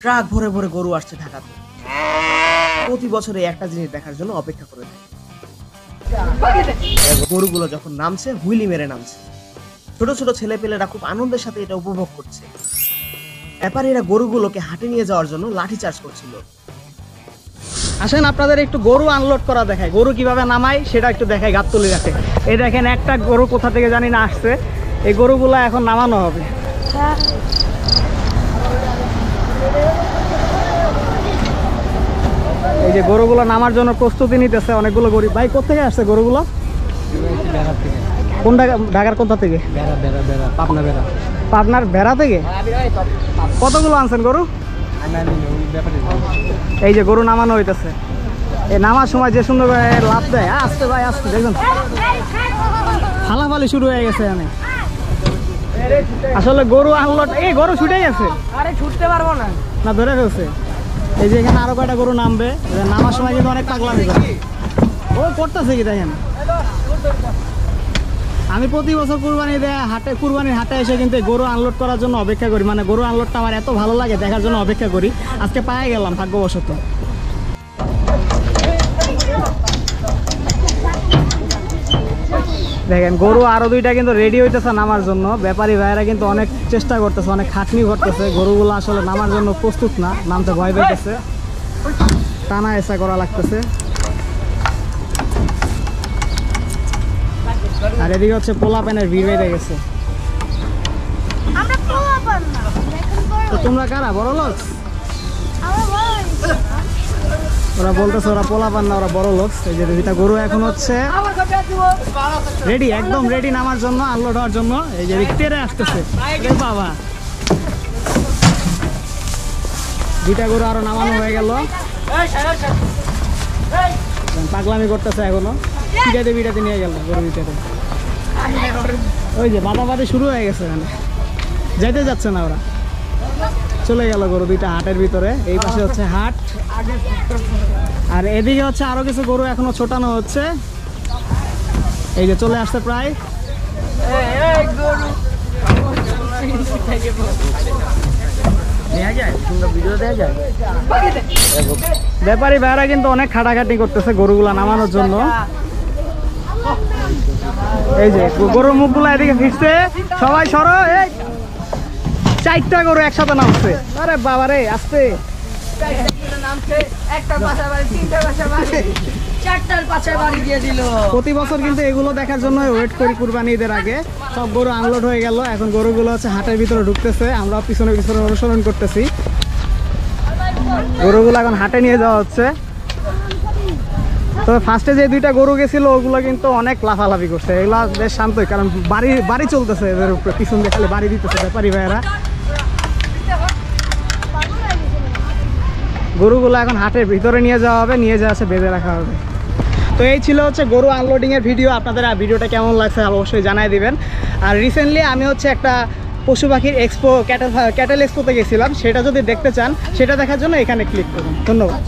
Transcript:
Truck ভরে ভরে গরু আসছে ঢাকাতে। প্রতি বছরে একটা জিনিস দেখার জন্য অপেক্ষা করে থাকে। গরুগুলো যখন নামছে হুইলি মেরে নামছে। ছোট ছোট ছেলেপেলেরা খুব আনন্দের সাথে এটা উপভোগ করছে। ব্যাপারীরা গরুগুলোকে হাটে নিয়ে যাওয়ার জন্য লাঠি চার্জ করছিল। আসেন আপনাদের একটু গরু আনলোড করা দেখায়, গরু কিভাবে নামায় সেটা একটু দেখায় গাবতলী রাখে। এই দেখেন একটা গরু কোথা থেকে জানি না আসছে, এই গরুগুলো এখন নামানো হবে। এই যে গরুগুলো নামার জন্য প্রস্তুতি নিতেছে অনেকগুলো গরিব ভাই। কোথেকে আসছে গরুগুলো? কোন ঢাকার কোথা থেকে? পাবনার বেড়া থেকে। কতগুলো আনছেন গরু? এই যে গরু নামানো হইতেছে। এই নামার সময় যে সুন্দর লাভ দেয়। আসতে ভাই আসতে, দেখুন ফালাফালি শুরু হয়ে গেছে। আমি আসলে গরু আনলোড, এই গরু ছুটে গেছে। আরে ছুটতে পারবো না, না ধরে ফেলছে। এই যে এখানে আরো কয়টা গরু নামবে। নামার সময় কিন্তু অনেক পাগলামি করে। ও করতেছে কি দেখেন। আমি প্রতি বছর কুরবানির হাটে এসে কিন্তু গরু আনলোড করার জন্য অপেক্ষা করি। মানে গরু আনলোডটা আমার এত ভালো লাগে, দেখার জন্য অপেক্ষা করি। আজকে পায়ে গেলাম ভাগ্যবশত। দেখেন গরু আরো দুইটা কিন্তু রেডি হইতেছে নামার জন্য। ব্যাপারী ভাইয়েরা কিন্তু অনেক চেষ্টা করতেছে, অনেক খাটনি করতেছে। গরুগুলো আসলে নামার জন্য প্রস্তুত না, নামতে ভয় পেতেছে, টানা এসা করা লাগতেছে। আর এদিকে হচ্ছে পোলা প্যানের ভিড় বেড়ে গেছে। তো তোমরা কারা বড় লোক? ওরা বলতেছে ওরা পোলা পান না, ওরা বড় লোক। এই যে দুইটা গরু এখন হচ্ছে রেডি, একদম রেডি নামার জন্য, আনলোড হওয়ার জন্য। এই যে তেরে আসতেছে বাবা। দুইটা গরু আরো নামানো হয়ে গেল। পাগলামি করতেছে এখনো। বিটাতে নিয়ে গেল গরু ভিতরে। ওই যে বাদাবাদি শুরু হয়ে গেছে, এখানে যাইতে যাচ্ছে না ওরা। চলে গেল গরু দুইটা হাটের ভিতরে। এই পাশে হচ্ছে হাট, আর এদিকে হচ্ছে আরো কিছু গরু এখনো ছোটানো হচ্ছে। এই যে চলে আসছে প্রায়। ব্যাপারী ভাইরা কিন্তু অনেক খাটাখাটি করতেছে গরুগুলা নামানোর জন্য। এই যে গরুর মুখগুলা এদিকে ফিরছে, সবাই সরো। এই 4টা গরু একসাথে নামছে। আরে বাবারে আসতে। প্রতি বছর কিন্তু এগুলো দেখার জন্য ওয়েট করি কুরবানি ঈদের আগে। সব গরু আনলোড হয়ে গেল, এখন গরুগুলো হচ্ছে হাটের ভিতরে ঢুকতেছে। আমরা পিছনে পিছনে অনুসরণ করতেছি। গরুগুলো এখন হাটে নিয়ে যাওয়া হচ্ছে। তবে ফার্স্টে যে দুইটা গরু গেছিল ওগুলো কিন্তু অনেক লাফালাফি করছে। এগুলো বেশ শান্তই, কারণ বাড়ি চলতেছে এদের উপরে, পিছন দিয়ে খালি বাড়ি দিতেছে ব্যাপারী ভাইয়েরা। গরুগুলো এখন হাটের ভিতরে নিয়ে যাওয়া হবে, নিয়ে যাওয়া বেঁধে রাখা হবে। তো এই ছিল হচ্ছে গরু আনলোডিংয়ের ভিডিও। আপনাদের ভিডিওটা কেমন লাগছে অবশ্যই জানাই দিবেন। আর রিসেন্টলি আমি হচ্ছে একটা পশু পাখির এক্সপো, ক্যাটেল এক্সপোতে গেছিলাম। সেটা যদি দেখতে চান, সেটা দেখার জন্য এখানে ক্লিক করুন। ধন্যবাদ।